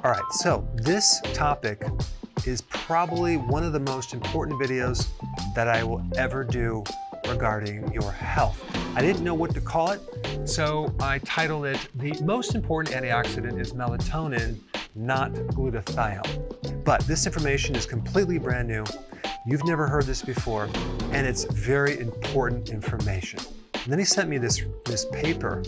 All right, so this topic is probably one of the most important videos that I will ever do regarding your health. I didn't know what to call it, so I titled it, The Most Important Antioxidant is Melatonin, Not Glutathione. But this information is completely brand new. You've never heard this before, and it's very important information. And then he sent me this paper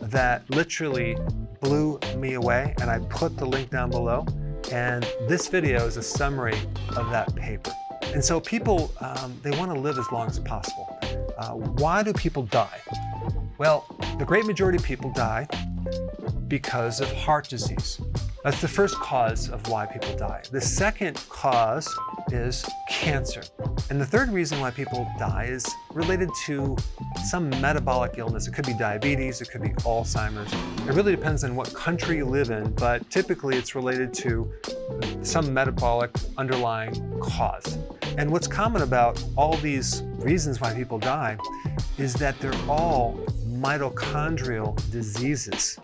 that literally blew me away, and I put the link down below. And this video is a summary of that paper. And so people, they want to live as long as possible. Why do people die? Well, the great majority of people die because of heart disease. That's the first cause of why people die. The second cause is cancer. And the third reason why people die is related to some metabolic illness. It could be diabetes, it could be Alzheimer's. It really depends on what country you live in, but typically it's related to some metabolic underlying cause. And what's common about all these reasons why people die is that they're all mitochondrial diseases.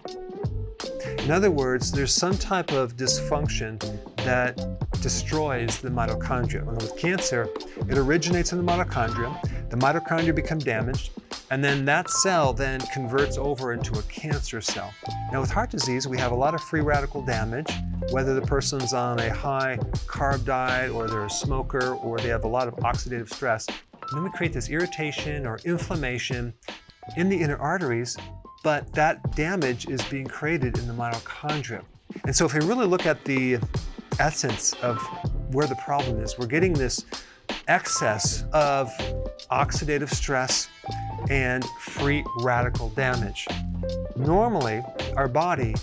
In other words, there's some type of dysfunction that destroys the mitochondria. And with cancer, it originates in the mitochondria become damaged, and then that cell then converts over into a cancer cell. Now with heart disease, we have a lot of free radical damage, whether the person's on a high carb diet or they're a smoker or they have a lot of oxidative stress. And then we create this irritation or inflammation in the inner arteries, but that damage is being created in the mitochondria. And so if we really look at the essence of where the problem is, we're getting this excess of oxidative stress and free radical damage. Normally, our body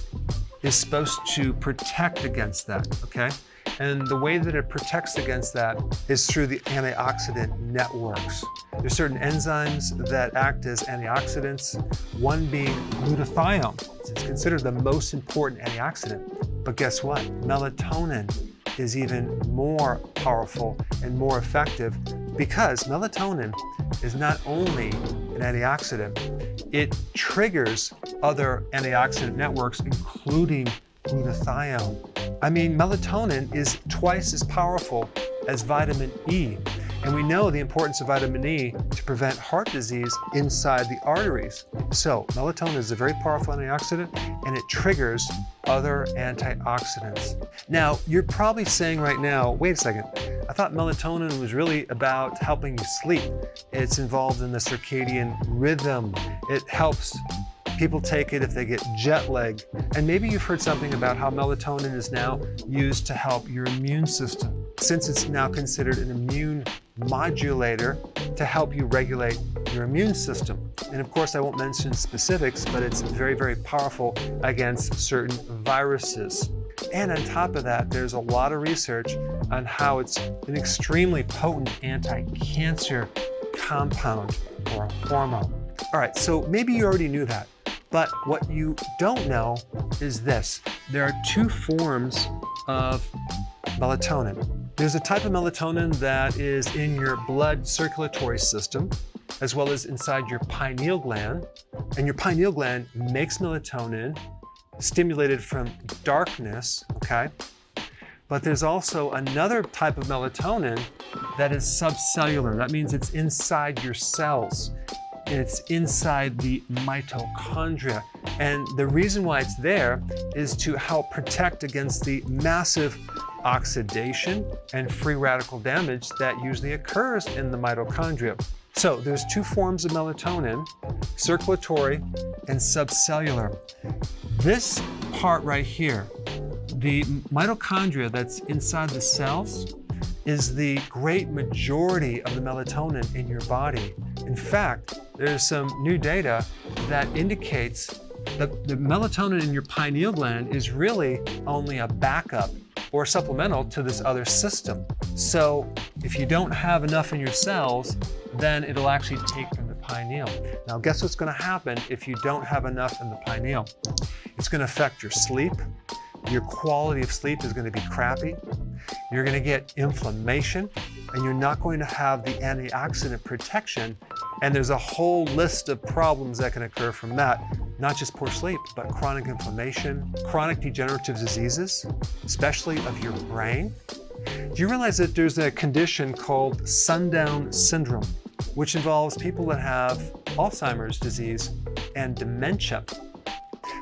is supposed to protect against that, okay? And the way that it protects against that is through the antioxidant networks. There's certain enzymes that act as antioxidants, one being glutathione. It's considered the most important antioxidant. But guess what? Melatonin is even more powerful and more effective because melatonin is not only an antioxidant, it triggers other antioxidant networks, including glutathione. I mean, melatonin is twice as powerful as vitamin E. And we know the importance of vitamin E to prevent heart disease inside the arteries. So melatonin is a very powerful antioxidant, and it triggers other antioxidants. Now, you're probably saying right now, wait a second, I thought melatonin was really about helping you sleep. It's involved in the circadian rhythm. It helps people take it if they get jet lag. And maybe you've heard something about how melatonin is now used to help your immune system, since it's now considered an immune modulator to help you regulate your immune system. And of course, I won't mention specifics, but it's very, very powerful against certain viruses. And on top of that, there's a lot of research on how it's an extremely potent anti-cancer compound or a hormone. All right, so maybe you already knew that. But what you don't know is this. There are two forms of melatonin. There's a type of melatonin that is in your blood circulatory system, as well as inside your pineal gland. And your pineal gland makes melatonin stimulated from darkness, okay? But there's also another type of melatonin that is subcellular. That means it's inside your cells. It's inside the mitochondria. And the reason why it's there is to help protect against the massive oxidation and free radical damage that usually occurs in the mitochondria. So there's two forms of melatonin, circulatory and subcellular. This part right here, the mitochondria that's inside the cells, is the great majority of the melatonin in your body. In fact, there's some new data that indicates that the melatonin in your pineal gland is really only a backup or supplemental to this other system. So if you don't have enough in your cells, then it'll actually take from the pineal. Now guess what's gonna happen if you don't have enough in the pineal? It's gonna affect your sleep. Your quality of sleep is gonna be crappy. You're gonna get inflammation, and you're not going to have the antioxidant protection. And there's a whole list of problems that can occur from that. not just poor sleep, but chronic inflammation, chronic degenerative diseases, especially of your brain. Do you realize that there's a condition called sundown syndrome, which involves people that have Alzheimer's disease and dementia?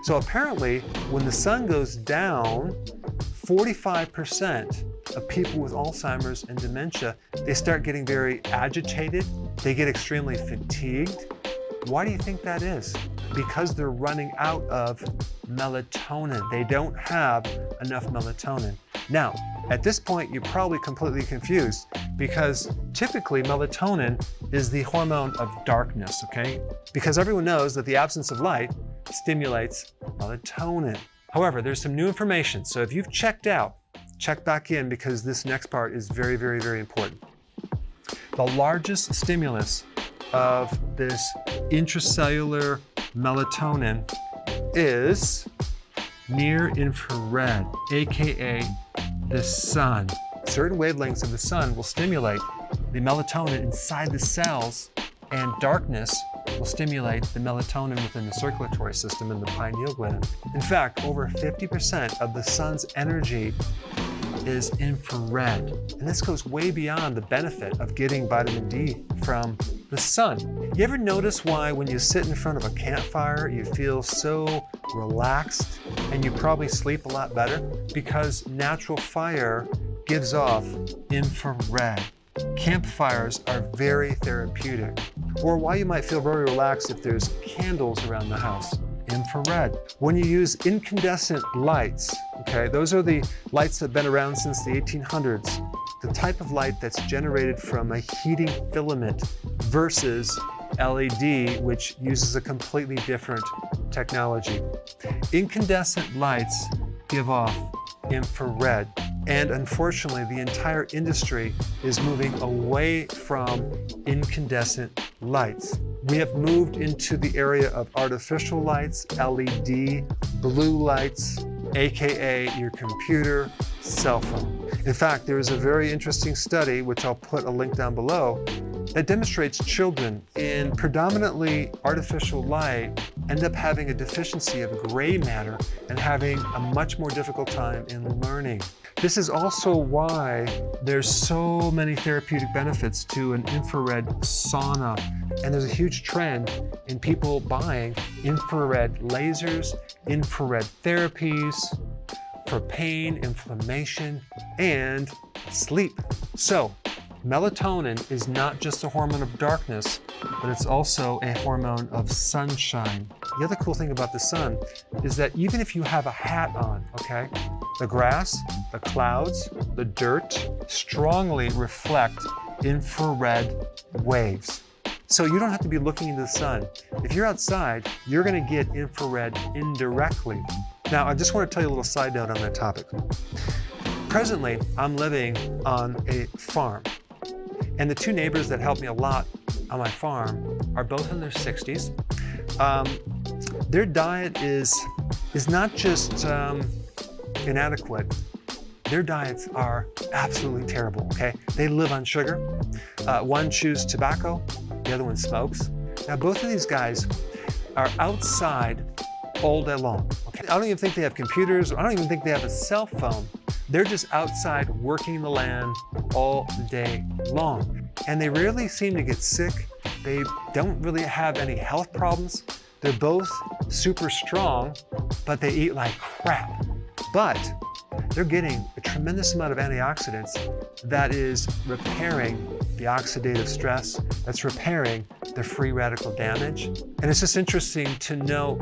So apparently, when the sun goes down, 45% of people with Alzheimer's and dementia, they start getting very agitated. They get extremely fatigued. Why do you think that is? Because they're running out of melatonin. They don't have enough melatonin. Now, at this point, you're probably completely confused because typically melatonin is the hormone of darkness, okay? Because everyone knows that the absence of light stimulates melatonin. However, there's some new information. So if you've checked out, check back in because this next part is very, very, very important. The largest stimulus of this intracellular melatonin is near infrared, aka the sun. Certain wavelengths of the sun will stimulate the melatonin inside the cells, and darkness will stimulate the melatonin within the circulatory system in the pineal gland. In fact, over 50% of the sun's energy is infrared. And this goes way beyond the benefit of getting vitamin D from the sun. You ever notice why when you sit in front of a campfire, you feel so relaxed and you probably sleep a lot better? Because natural fire gives off infrared. Campfires are very therapeutic. Or why you might feel very relaxed if there's candles around the house. Infrared. When you use incandescent lights, okay, those are the lights that have been around since the 1800s, the type of light that's generated from a heating filament versus LED, which uses a completely different technology. Incandescent lights give off infrared. And unfortunately, the entire industry is moving away from incandescent lights. We have moved into the area of artificial lights, LED, blue lights, aka your computer, cell phone. In fact, there is a very interesting study, which I'll put a link down below, that demonstrates children in predominantly artificial light end up having a deficiency of gray matter and having a much more difficult time in learning. This is also why there's so many therapeutic benefits to an infrared sauna. And there's a huge trend in people buying infrared lasers, infrared therapies for pain, inflammation, and sleep. So, melatonin is not just a hormone of darkness, but it's also a hormone of sunshine. The other cool thing about the sun is that even if you have a hat on, okay, the grass, the clouds, the dirt strongly reflect infrared waves. So you don't have to be looking into the sun. If you're outside, you're gonna get infrared indirectly. Now, I just want to tell you a little side note on that topic. Presently, I'm living on a farm. And the two neighbors that help me a lot on my farm are both in their 60s. Their diet is not just inadequate. Their diets are absolutely terrible, okay? They live on sugar. One chews tobacco, the other one smokes. Now, both of these guys are outside all day long, okay? I don't even think they have computers. I don't even think they have a cell phone. They're just outside working the land all day long. And they rarely seem to get sick. They don't really have any health problems. They're both super strong, but they eat like crap. But they're getting a tremendous amount of antioxidants that is repairing the oxidative stress, that's repairing the free radical damage. And it's just interesting to know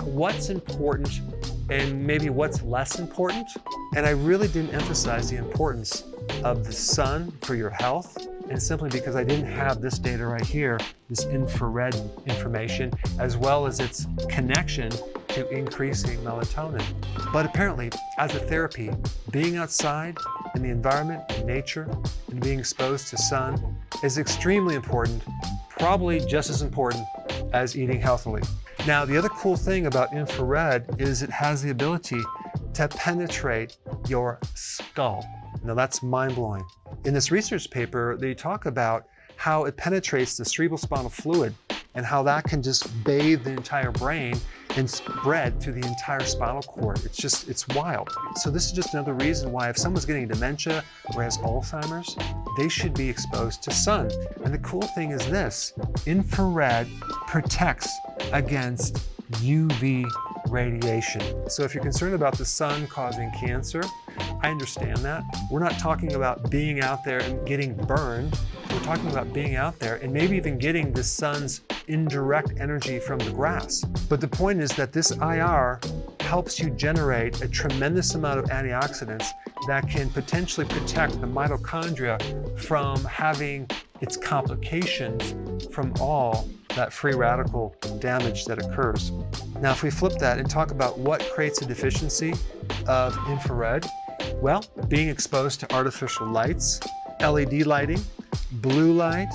what's important and maybe what's less important. And I really didn't emphasize the importance of the sun for your health, and simply because I didn't have this data right here, this infrared information, as well as its connection to increasing melatonin. But apparently, as a therapy, being outside in the environment, in nature, and being exposed to sun is extremely important, probably just as important as eating healthily. Now, the other cool thing about infrared is it has the ability to penetrate your skull. Now, that's mind-blowing. In this research paper, they talk about how it penetrates the cerebrospinal fluid and how that can just bathe the entire brain and spread through the entire spinal cord. It's wild. So this is just another reason why if someone's getting dementia or has Alzheimer's, they should be exposed to sun. And the cool thing is this, infrared protects against UV radiation. So if you're concerned about the sun causing cancer, I understand that. We're not talking about being out there and getting burned. We're talking about being out there and maybe even getting the sun's indirect energy from the grass. But the point is that this IR helps you generate a tremendous amount of antioxidants that can potentially protect the mitochondria from having its complications from all that free radical damage that occurs. Now, if we flip that and talk about what creates a deficiency of infrared, well, being exposed to artificial lights, LED lighting, blue light,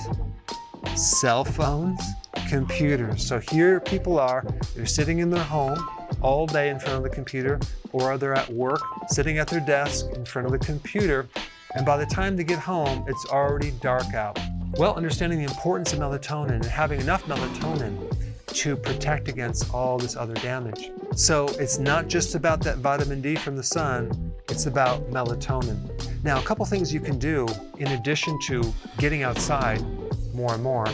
cell phones, computers. So here people are, they're sitting in their home all day in front of the computer, or they're at work, sitting at their desk in front of the computer, and by the time they get home, it's already dark out. Well, understanding the importance of melatonin and having enough melatonin to protect against all this other damage. So it's not just about that vitamin D from the sun, it's about melatonin. Now, a couple things you can do in addition to getting outside more and more,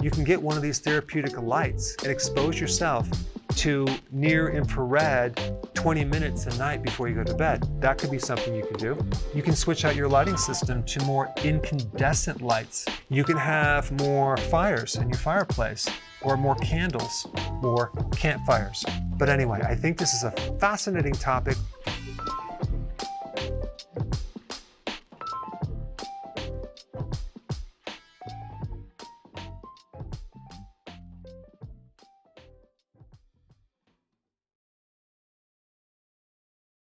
you can get one of these therapeutic lights and expose yourself to near infrared 20 minutes a night before you go to bed. That could be something you can do. You can switch out your lighting system to more incandescent lights. You can have more fires in your fireplace, or more candles, or campfires. But anyway, I think this is a fascinating topic.